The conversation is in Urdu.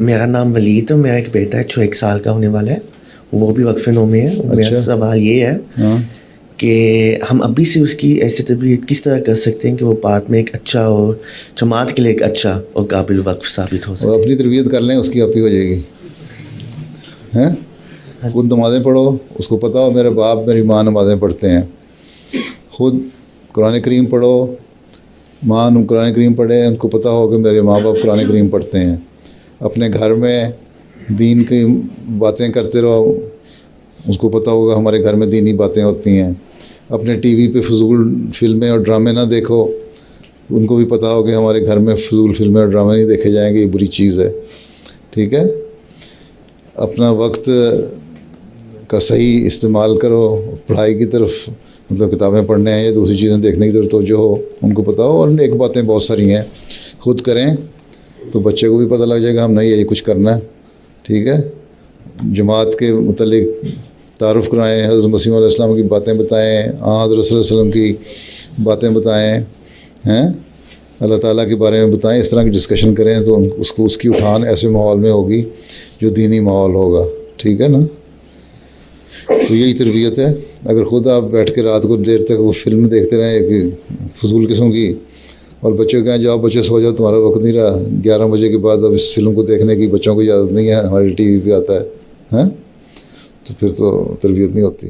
میرا نام ولید ہے. میرا ایک بیٹا ہے جو 1 سال کا ہونے والا ہے, وہ بھی وقف نو میں ہے. میرا سوال یہ ہے کہ ہم ابھی سے اس کی ایسی تربیت کس طرح کر سکتے ہیں کہ وہ بعد میں ایک اچھا اور جماعت کے لیے ایک اچھا اور قابل وقف ثابت ہو سکے. وہ اپنی تربیت کر لیں, اس کی آپ ہی ہو جائے گی. خود نمازیں پڑھو, اس کو پتہ ہو میرے باپ میری ماں نمازیں پڑھتے ہیں. خود قرآن کریم پڑھو, ماں قرآن کریم پڑھے, ان کو پتہ ہو کہ میرے ماں باپ قرآن کریم پڑھتے ہیں. اپنے گھر میں دین کی باتیں کرتے رہو, اس کو پتہ ہوگا ہمارے گھر میں دینی باتیں ہوتی ہیں. اپنے ٹی وی پہ فضول فلمیں اور ڈرامے نہ دیکھو, ان کو بھی پتہ ہو کہ ہمارے گھر میں فضول فلمیں اور ڈرامے نہیں دیکھے جائیں گے, یہ بری چیز ہے. ٹھیک ہے. اپنا وقت کا صحیح استعمال کرو, پڑھائی کی طرف مطلب کتابیں پڑھنے ہیں یا دوسری چیزیں دیکھنے کی طرف توجہ ہو, ان کو پتہ ہو. اور ایک باتیں بہت ساری ہیں, خود کریں تو بچے کو بھی پتہ لگ جائے گا ہم نہیں یہ کچھ کرنا ہے. ٹھیک ہے. جماعت کے متعلق تعارف کرائیں, حضرت مسیح علیہ السلام کی باتیں بتائیں, حضرت صلی اللہ علیہ وسلم کی باتیں بتائیں, اللہ تعالیٰ کے بارے میں بتائیں. اس طرح کی ڈسکشن کریں تو اس کی اٹھان ایسے ماحول میں ہوگی جو دینی ماحول ہوگا. ٹھیک ہے نا. تو یہی تربیت ہے. اگر خود آپ بیٹھ کے رات کو دیر تک وہ فلم دیکھتے رہیں ایک فضول قسم کی, اور بچوں کو کہیں جاؤ بچے سو جاؤ, تمہارا وقت نہیں رہا, 11 بجے کے بعد اب اس فلم کو دیکھنے کی بچوں کو اجازت نہیں ہے, ہماری ٹی وی پہ آتا ہے, تو پھر تو تربیت نہیں ہوتی.